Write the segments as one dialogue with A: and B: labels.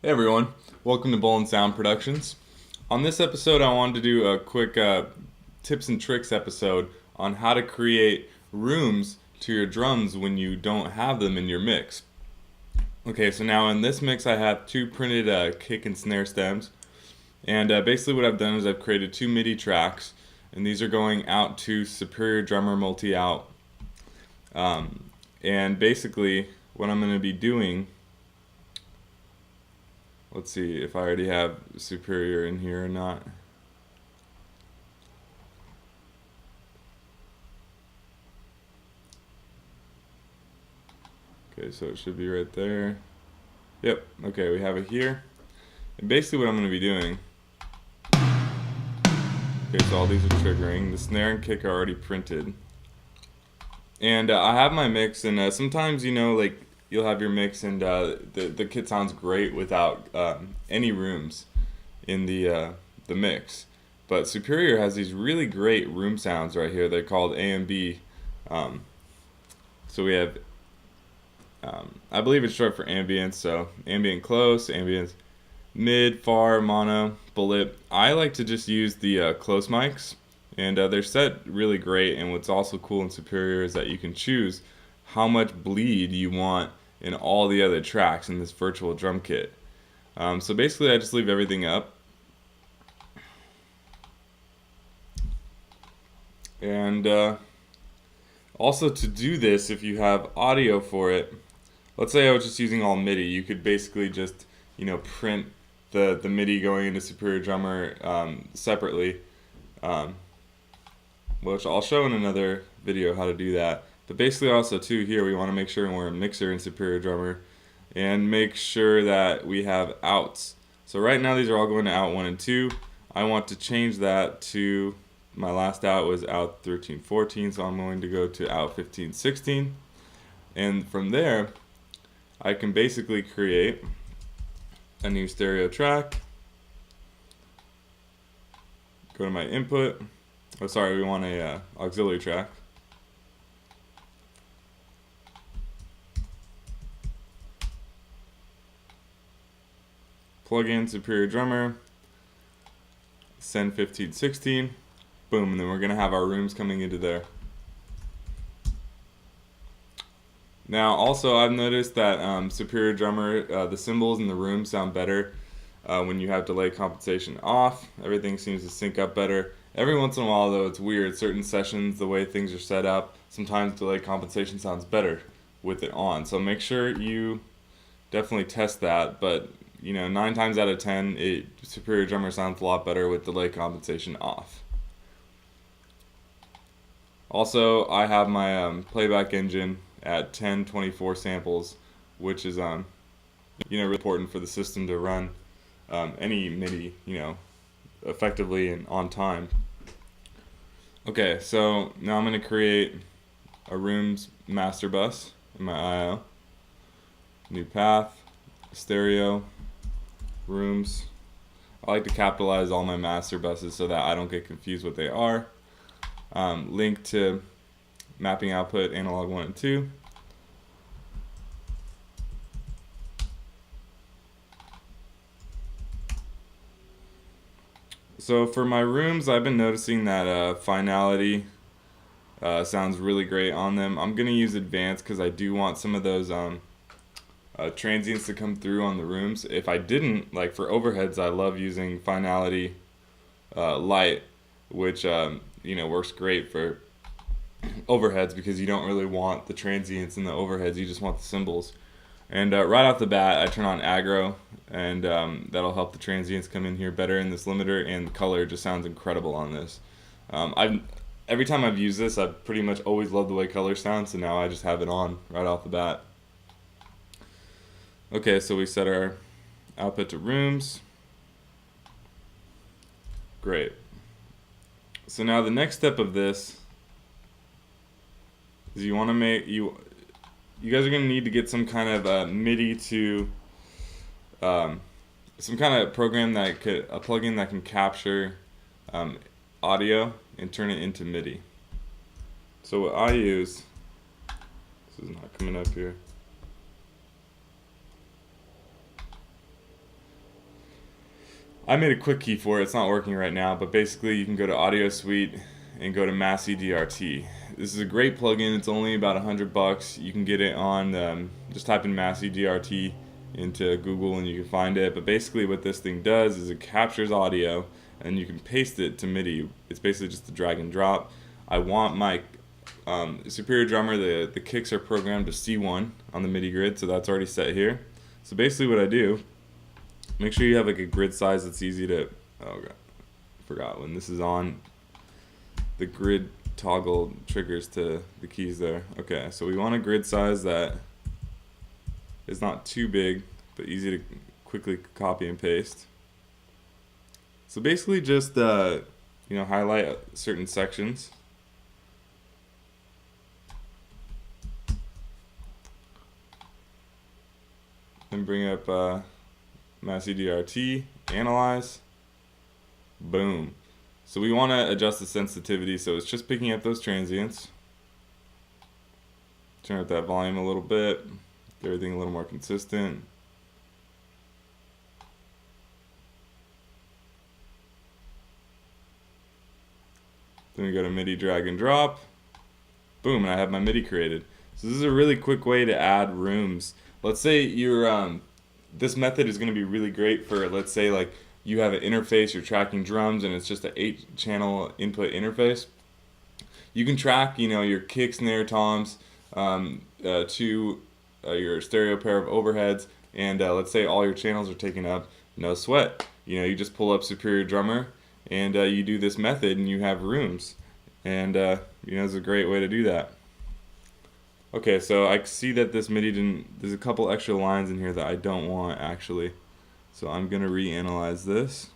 A: Hey everyone, welcome to Bolen Sound Productions. On this episode, I wanted to do a quick tips and tricks episode on how to create rooms to your drums when you don't have them in your mix. Okay, so now in this mix, I have two printed kick and snare stems, and basically what I've done is I've created two MIDI tracks, and these are going out to Superior Drummer Multi-Out. And basically, what I'm going to be doing. Let's see if I already have Superior in here or not. Okay, so it should be right there. Yep, okay, we have it here. And basically what I'm going to be doing, okay, so all these are triggering. The snare and kick are already printed. And I have my mix, and sometimes, like, you'll have your mix and the kit sounds great without any rooms in the mix. But Superior has these really great room sounds right here. They're called A and B. So we have, I believe it's short for ambience, so ambient close, ambient mid, far, mono, bullet. I like to just use the close mics, and they're set really great. And what's also cool in Superior is that you can choose how much bleed you want in all the other tracks in this virtual drum kit. So basically I just leave everything up. And also to do this, if you have audio for it, let's say I was just using all MIDI, you could basically just, print the MIDI going into Superior Drummer separately, which I'll show in another video how to do that. But basically also too here we want to make sure we're a mixer in Superior Drummer and make sure that we have outs. So right now these are all going to out 1 and 2. I want to change that to, my last out was out 13-14, so I'm going to go to out 15-16. And from there I can basically create a new stereo track. Go to my input. Oh sorry, we want a auxiliary track. Plug in Superior Drummer, send 15-16, boom, and then we're going to have our rooms coming into there. Now also I've noticed that Superior Drummer, the cymbals in the room sound better when you have delay compensation off. Everything seems to sync up better. Every once in a while though it's weird, certain sessions, the way things are set up, sometimes delay compensation sounds better with it on. So make sure you definitely test that, but 9 times out of 10, Superior Drummer sounds a lot better with delay compensation off. Also, I have my playback engine at 1024 samples, which is really important for the system to run any MIDI, effectively and on time. Okay, so now I'm going to create a room's master bus in my I/O. New path, stereo, rooms. I like to capitalize all my master buses so that I don't get confused what they are. Link to mapping output analog 1 and 2. So for my rooms, I've been noticing that finality sounds really great on them. I'm going to use advanced because I do want some of those transients to come through on the rooms. If I didn't, like for overheads, I love using finality light, which works great for overheads because you don't really want the transients in the overheads, you just want the cymbals. And right off the bat I turn on aggro, and that'll help the transients come in here better in this limiter, and the color just sounds incredible on this. Every time I've used this, I've pretty much always loved the way color sounds, so now I just have it on right off the bat. Okay, so we set our output to rooms. Great. So now the next step of this is you want to make, you guys are going to need to get some kind of MIDI to, some kind of program that could, a plugin that can capture audio and turn it into MIDI. So what I use, this is not coming up here. I made a quick key for it. It's not working right now, but basically you can go to Audio Suite and go to MIDI DRT. This is a great plugin. It's only about $100. You can get it on just type in MIDI DRT into Google and you can find it. But basically what this thing does is it captures audio and you can paste it to MIDI. It's basically just a drag and drop. I want my Superior Drummer, the kicks are programmed to C1 on the MIDI grid, so that's already set here. So basically what I do, make sure you have like a grid size that's easy to, oh god, forgot when this is on, the grid toggle triggers to the keys there. Okay, so we want a grid size that is not too big, but easy to quickly copy and paste. So basically just, highlight certain sections. Then bring up MIDI DRT, analyze, boom. So we want to adjust the sensitivity so it's just picking up those transients. Turn up that volume a little bit, get everything a little more consistent. Then we go to MIDI drag and drop, boom, and I have my MIDI created. So this is a really quick way to add rooms. Let's say you're, this method is going to be really great for, let's say like you have an interface, you're tracking drums and it's just an 8-channel input interface. You can track, your kick, snare, toms to your stereo pair of overheads, and let's say all your channels are taken up, no sweat. You just pull up Superior Drummer and you do this method and you have rooms. And, it's a great way to do that. Okay, so I see that this MIDI there's a couple extra lines in here that I don't want actually. So I'm going to reanalyze this.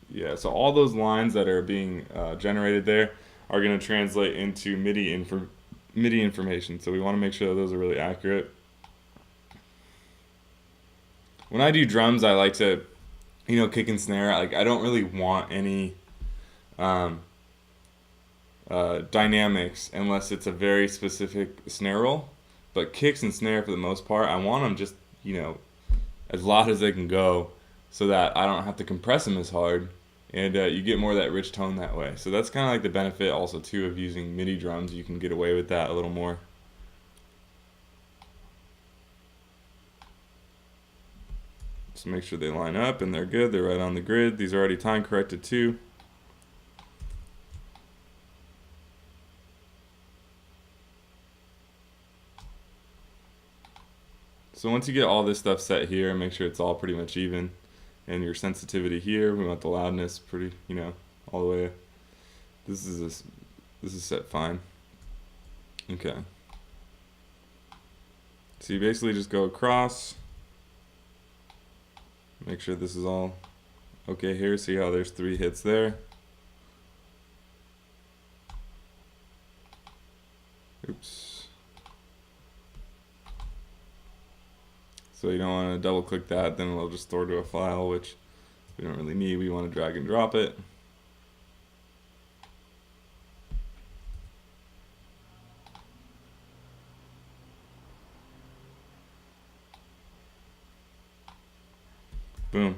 A: Yeah, so all those lines that are being generated there are going to translate into MIDI information. So we want to make sure that those are really accurate. When I do drums, I like to, kick and snare. Like I don't really want any dynamics unless it's a very specific snare roll, but kicks and snare for the most part I want them just as loud as they can go so that I don't have to compress them as hard, and you get more of that rich tone that way. So that's kind of like the benefit also too of using MIDI drums. You can get away with that a little more. Just make sure they line up and they're good, they're right on the grid. These are already time corrected too. So once you get all this stuff set here, make sure it's all pretty much even. And your sensitivity here, we want the loudness pretty, all the way. This is set fine. Okay. So you basically just go across. Make sure this is all okay here. See how there's 3 hits there. Oops. So you don't want to double click that, then it'll just store to a file, which we don't really need. We want to drag and drop it. Boom.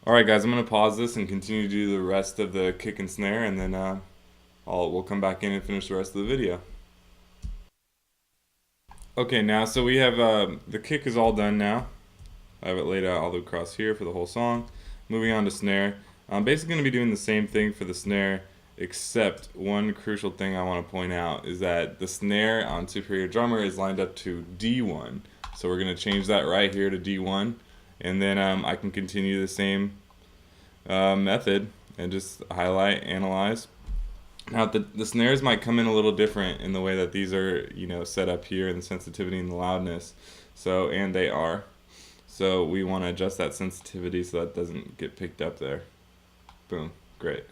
A: Alright guys, I'm going to pause this and continue to do the rest of the kick and snare, and then we'll come back in and finish the rest of the video. Okay, now so we have the kick is all done now. I have it laid out all the way across here for the whole song. Moving on to snare. I'm basically going to be doing the same thing for the snare, except one crucial thing I want to point out is that the snare on Superior Drummer is lined up to D1. So we're going to change that right here to D1, and then I can continue the same method and just highlight, analyze. Now the snares might come in a little different in the way that these are, set up here, and the sensitivity and the loudness. So, and they are. So we want to adjust that sensitivity so that doesn't get picked up there. Boom, great.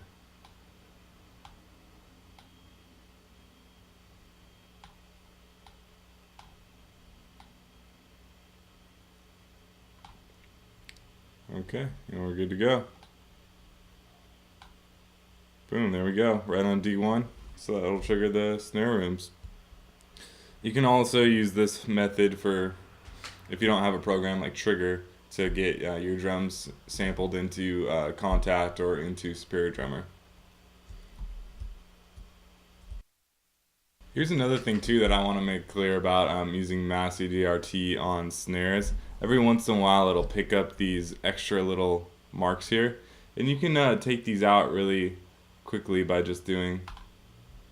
A: Okay, and we're good to go. Boom, there we go, right on D1. So that'll trigger the snare rooms. You can also use this method for if you don't have a program like Trigger to get your drums sampled into Contact or into Superior Drummer. Here's another thing too that I want to make clear about using Massey DRT on snares. Every once in a while it'll pick up these extra little marks here, and you can take these out really quickly by just hitting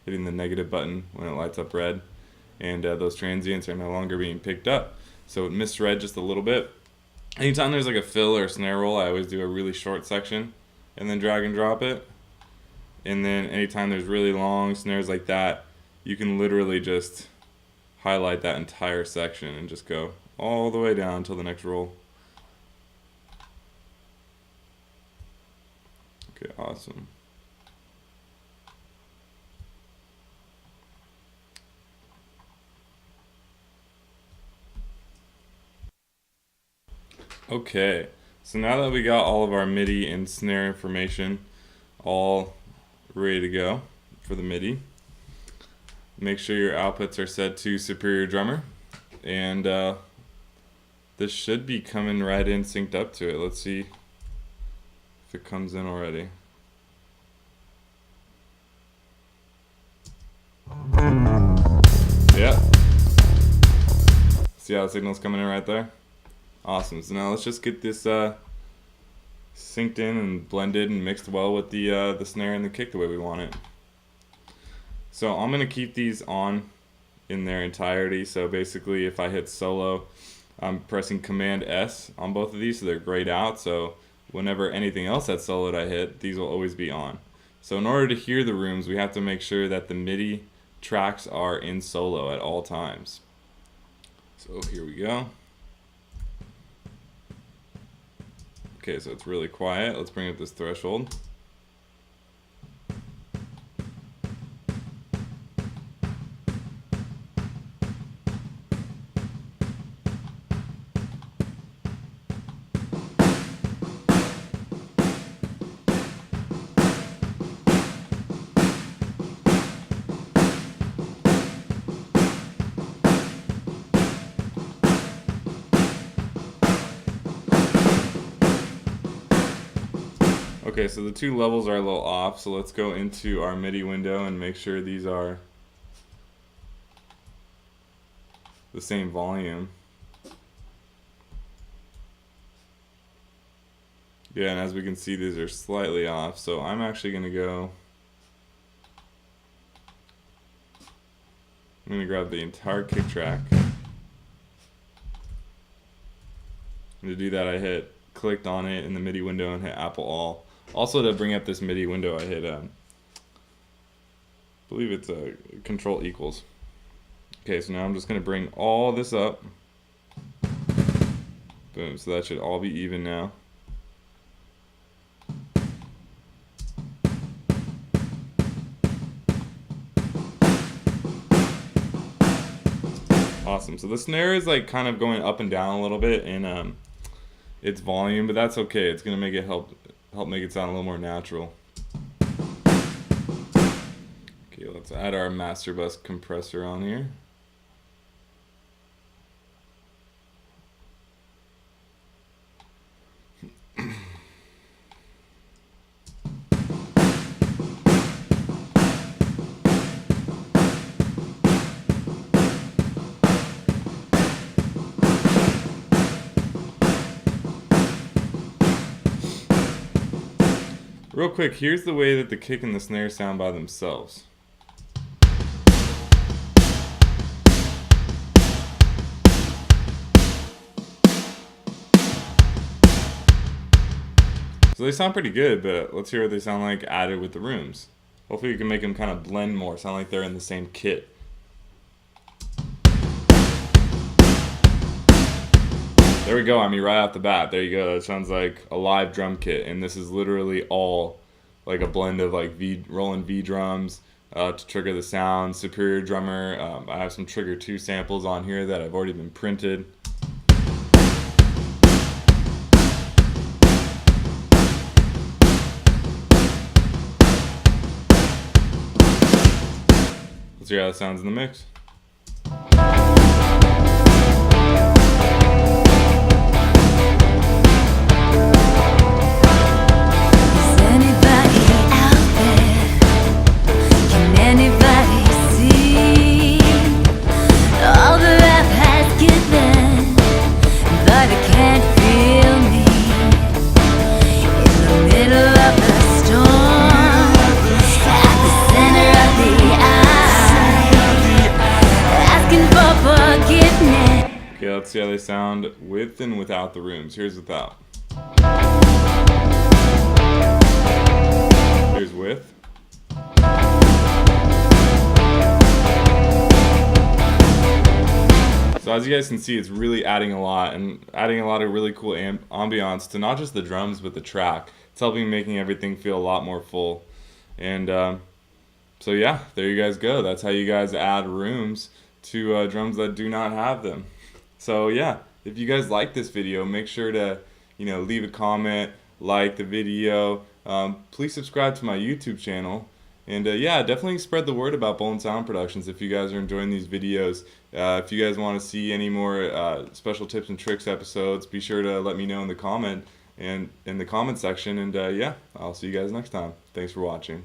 A: the negative button when it lights up red, and those transients are no longer being picked up. So it misread just a little bit. Anytime there's like a fill or snare roll, I always do a really short section and then drag and drop it. And then anytime there's really long snares like that, you can literally just highlight that entire section and just go all the way down until the next roll. Okay, awesome. Okay, so now that we got all of our MIDI and snare information all ready to go for the MIDI, make sure your outputs are set to Superior Drummer, and this should be coming right in synced up to it. Let's see if it comes in already. Yep. See how the signal's coming in right there? Awesome. So now let's just get this synced in and blended and mixed well with the snare and the kick the way we want it. So I'm going to keep these on in their entirety. So basically if I hit solo, I'm pressing Command S on both of these so they're grayed out. So whenever anything else that's soloed I hit, these will always be on. So in order to hear the rooms, we have to make sure that the MIDI tracks are in solo at all times. So here we go. Okay, so it's really quiet. Let's bring up this threshold. Okay, so the two levels are a little off, so let's go into our MIDI window and make sure these are the same volume. Yeah, and as we can see, these are slightly off, so I'm actually going to grab the entire kick track. And to do that, I clicked on it in the MIDI window and hit Apple All. Also, to bring up this MIDI window, I hit, I believe it's Control equals. Okay, so now I'm just going to bring all this up. Boom, so that should all be even now. Awesome, so the snare is like kind of going up and down a little bit in its volume, but that's okay. It's going to make it help make it sound a little more natural. Okay, let's add our master bus compressor on here. Real quick, here's the way that the kick and the snare sound by themselves. So they sound pretty good, but let's hear what they sound like added with the rooms. Hopefully we can make them kind of blend more, sound like they're in the same kit. There we go, I mean right off the bat, there you go, that sounds like a live drum kit, and this is literally all like a blend of like Roland V drums to trigger the sound, Superior Drummer. I have some Trigger 2 samples on here that have already been printed. Let's hear how it sounds in the mix. let's see how they sound with and without the rooms. Here's without. Here's with. So as you guys can see, it's really adding a lot and adding a lot of really cool ambiance to not just the drums but the track. It's helping making everything feel a lot more full. And so yeah, there you guys go. That's how you guys add rooms to drums that do not have them. So yeah, if you guys like this video, make sure to leave a comment, like the video. Please subscribe to my YouTube channel. And yeah, definitely spread the word about Bolen Sound Productions if you guys are enjoying these videos. If you guys want to see any more special tips and tricks episodes, be sure to let me know in the comment section. And yeah, I'll see you guys next time. Thanks for watching.